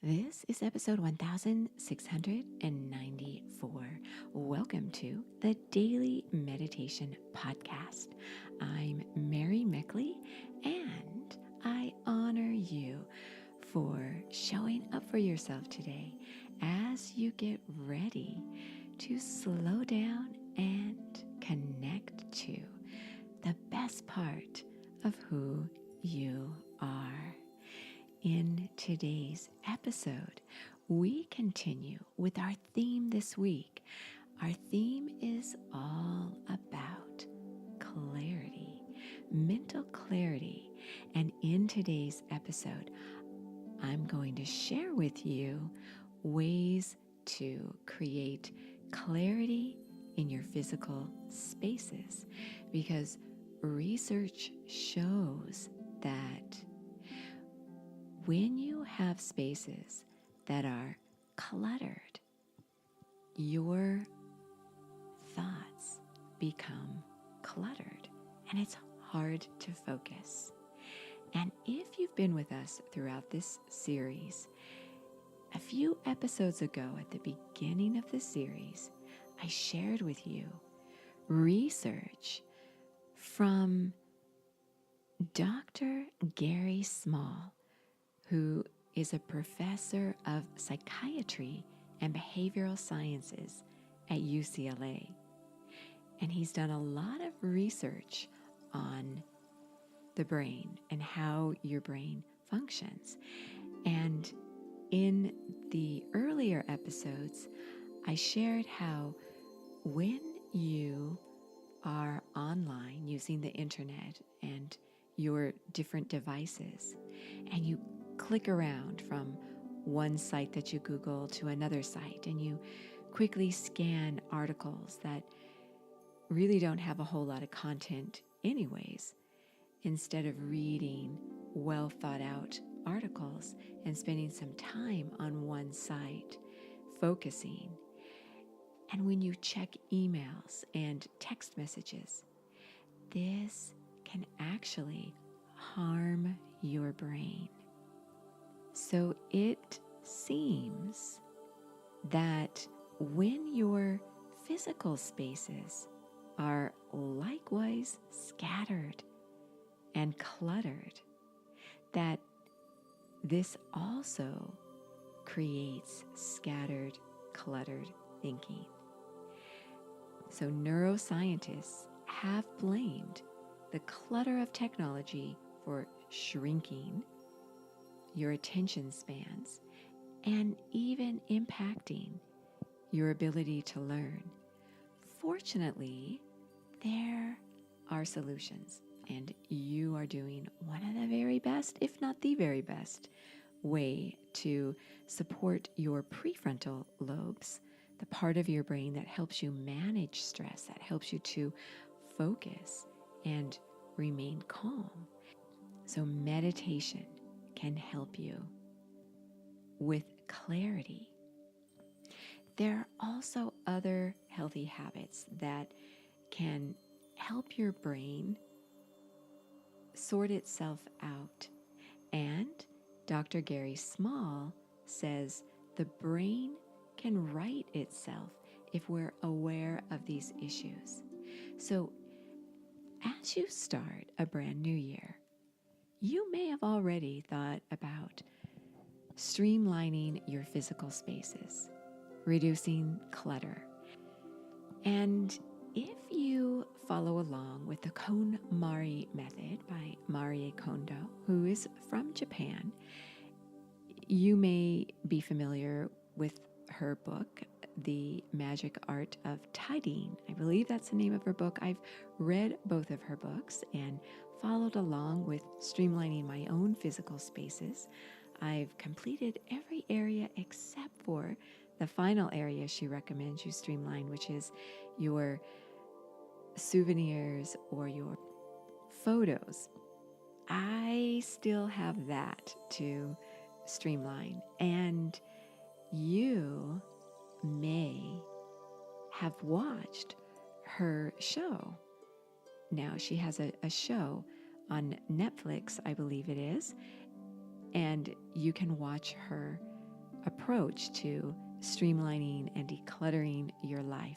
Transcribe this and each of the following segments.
This is episode 1694. Welcome to the Daily Meditation Podcast. I'm Mary Meckley, and I honor you for showing up for yourself today as you get ready to slow down and connect to the best part of who you are. In today's episode, we continue with our theme this week. Our theme is all about clarity, mental clarity. And in today's episode, I'm going to share with you ways to create clarity in your physical spaces, because research shows that when you have spaces that are cluttered, your thoughts become cluttered and it's hard to focus. And if you've been with us throughout this series, a few episodes ago at the beginning of the series, I shared with you research from Dr. Gary Small, who is a professor of psychiatry and behavioral sciences at UCLA. And he's done a lot of research on the brain and how your brain functions. And in the earlier episodes, I shared how when you are online using the internet and your different devices, and you click around from one site that you Google to another site, and you quickly scan articles that really don't have a whole lot of content anyways, instead of reading well thought out articles and spending some time on one site focusing. And when you check emails and text messages, this can actually harm your brain. So it seems that when your physical spaces are likewise scattered and cluttered, that this also creates scattered, cluttered thinking. So neuroscientists have blamed the clutter of technology for shrinking your attention spans and even impacting your ability to learn. Fortunately, there are solutions, and you are doing one of the very best, if not the very best, way to support your prefrontal lobes, the part of your brain that helps you manage stress, that helps you to focus and remain calm. So meditation can help you with clarity. There are also other healthy habits that can help your brain sort itself out. And Dr. Gary Small says the brain can right itself if we're aware of these issues. So as you start a brand new year, you may have already thought about streamlining your physical spaces, reducing clutter. And if you follow along with the KonMari method by Marie Kondo, who is from Japan, you may be familiar with her book, The Magic Art of Tidying. I believe that's the name of her book. I've read both of her books and followed along with streamlining my own physical spaces. I've completed every area except for the final area she recommends you streamline, which is your souvenirs or your photos. I still have that to streamline, and you may have watched her show. Now, she has a show on Netflix, I believe it is, and you can watch her approach to streamlining and decluttering your life.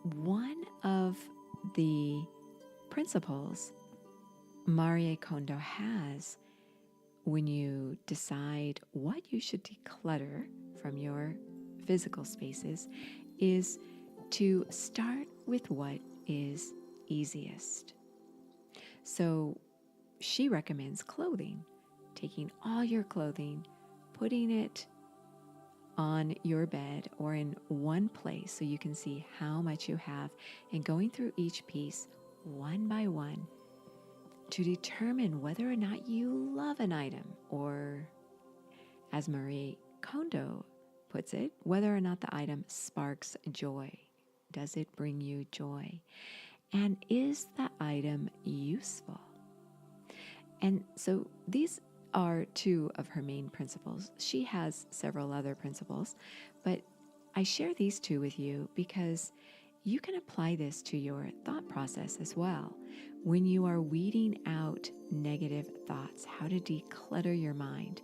One of the principles Marie Kondo has when you decide what you should declutter from your physical spaces is to start with what is easiest. So she recommends clothing, taking all your clothing, putting it on your bed or in one place so you can see how much you have, and going through each piece one by one to determine whether or not you love an item, or, as Marie Kondo puts it, whether or not the item sparks joy. Does it bring you joy? And is the item useful? And so these are two of her main principles. She has several other principles, but I share these two with you because you can apply this to your thought process as well. When you are weeding out negative thoughts, how to declutter your mind.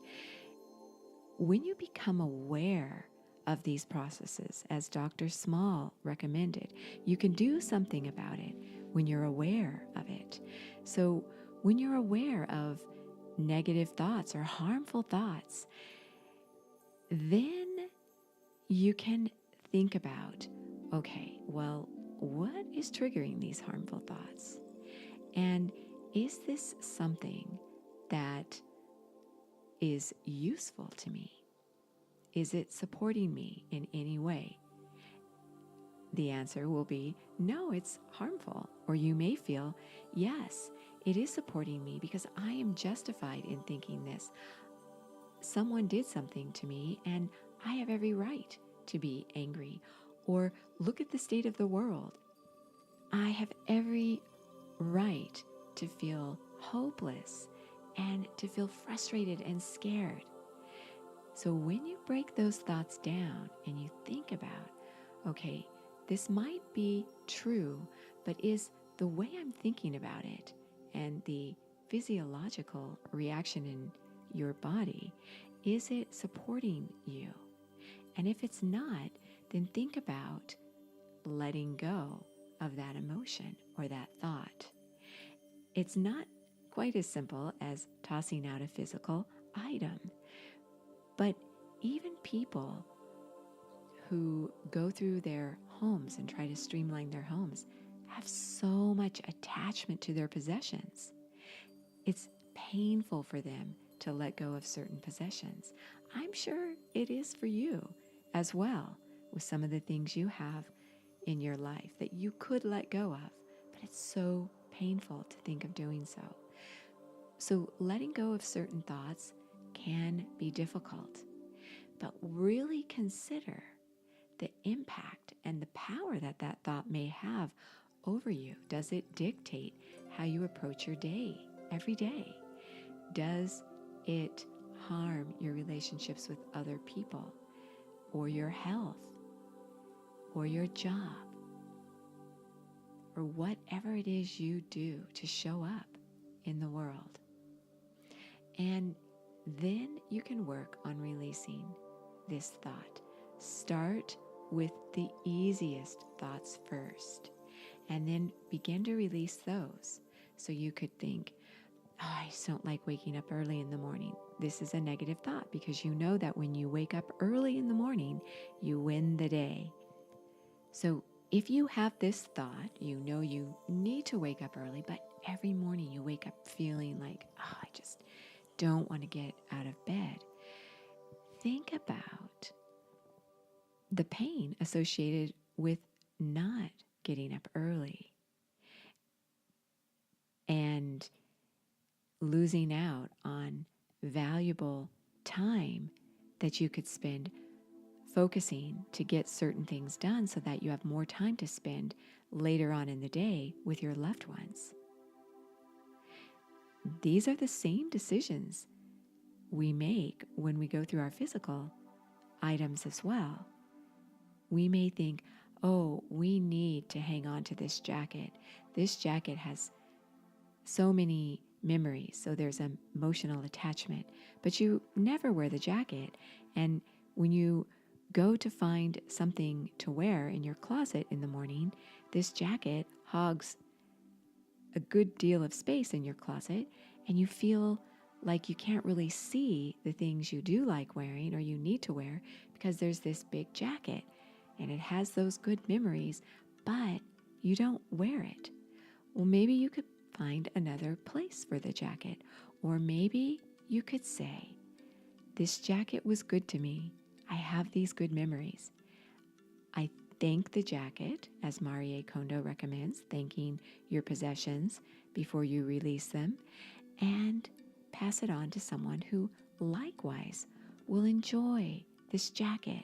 When you become aware of these processes, as Dr. Small recommended, you can do something about it when you're aware of it. So when you're aware of negative thoughts or harmful thoughts, then you can think about, okay, well, what is triggering these harmful thoughts? And is this something that is useful to me? Is it supporting me in any way? The answer will be no, it's harmful. Or you may feel, yes, it is supporting me because I am justified in thinking this. Someone did something to me and I have every right to be angry. Or look at the state of the world. I have every right to feel hopeless and to feel frustrated and scared. So when you break those thoughts down and you think about, okay, this might be true, but is the way I'm thinking about it and the physiological reaction in your body, is it supporting you? And if it's not, then think about letting go of that emotion or that thought. It's not quite as simple as tossing out a physical item, but even people who go through their homes and try to streamline their homes have so much attachment to their possessions. It's painful for them to let go of certain possessions. I'm sure it is for you as well, with some of the things you have in your life that you could let go of, but it's so painful to think of doing so. So letting go of certain thoughts can be difficult, but really consider the impact and the power that that thought may have over you. Does it dictate how you approach your day every day? Does it harm your relationships with other people, or your health, or your job, or whatever it is you do to show up in the world? And then you can work on releasing this thought. Start with the easiest thoughts first, and then begin to release those. So you could think, oh, I just don't like waking up early in the morning. This is a negative thought because you know that when you wake up early in the morning, you win the day. So if you have this thought, you know you need to wake up early, but every morning you wake up feeling like, oh, I just don't want to get out of bed. Think about the pain associated with not getting up early and losing out on valuable time that you could spend focusing to get certain things done so that you have more time to spend later on in the day with your loved ones. These are the same decisions we make when we go through our physical items as well. We may think, oh, we need to hang on to this jacket. This jacket has so many memories. So there's an emotional attachment, but you never wear the jacket. And when you go to find something to wear in your closet in the morning, this jacket hogs a good deal of space in your closet, and you feel like you can't really see the things you do like wearing or you need to wear because there's this big jacket and it has those good memories, but you don't wear it. Well, maybe you could find another place for the jacket, or maybe you could say, this jacket was good to me. I have these good memories. I thank the jacket, as Marie Kondo recommends, thanking your possessions before you release them, and pass it on to someone who likewise will enjoy this jacket.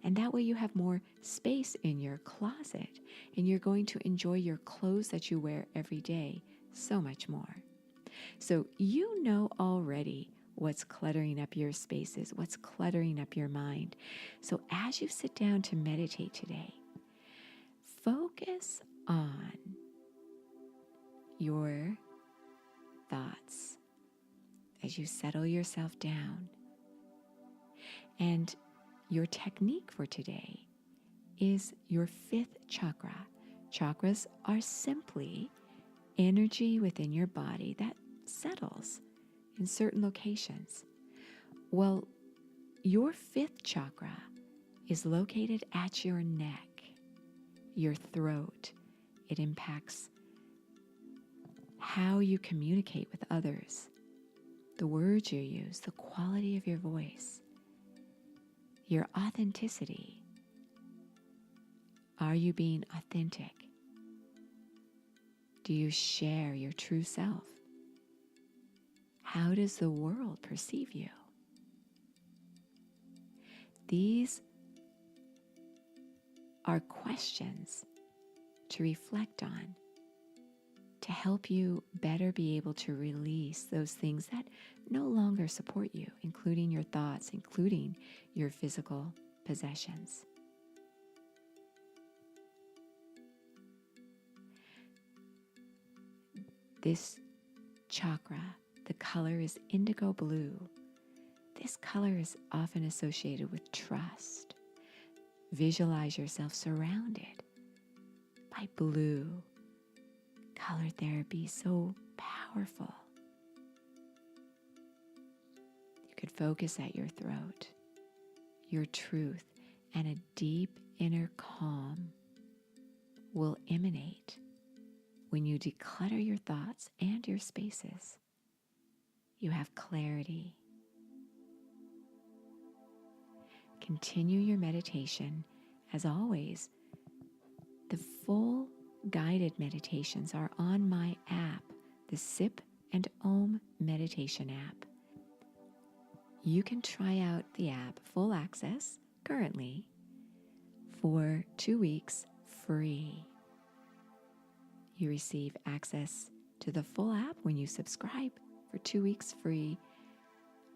And that way you have more space in your closet, and you're going to enjoy your clothes that you wear every day so much more. So you know already what's cluttering up your spaces, what's cluttering up your mind. So as you sit down to meditate today, focus on your thoughts as you settle yourself down. And your technique for today is your fifth chakra. Chakras are simply energy within your body that settles in certain locations. Well, your fifth chakra is located at your neck, your throat. It impacts how you communicate with others, the words you use, the quality of your voice, your authenticity. Are you being authentic? Do you share your true self? How does the world perceive you? These are questions to reflect on, to help you better be able to release those things that no longer support you, including your thoughts, including your physical possessions. This chakra, the color is indigo blue. This color is often associated with trust. Visualize yourself surrounded by blue. Color therapy is so powerful. You could focus at your throat, your truth, and a deep inner calm will emanate when you declutter your thoughts and your spaces. You have clarity. Continue your meditation. As always, the full guided meditations are on my app, the Sip and Om meditation app. You can try out the app full access currently for 2 weeks free. You receive access to the full app when you subscribe for 2 weeks free.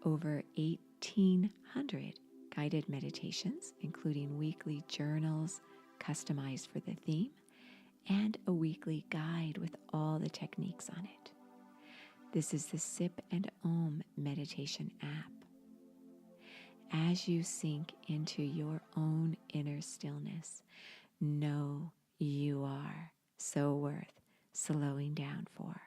Over 1,800 guided meditations, including weekly journals customized for the theme, and a weekly guide with all the techniques on it. This is the Sip and Om meditation app. As you sink into your own inner stillness, know you are so worth slowing down for.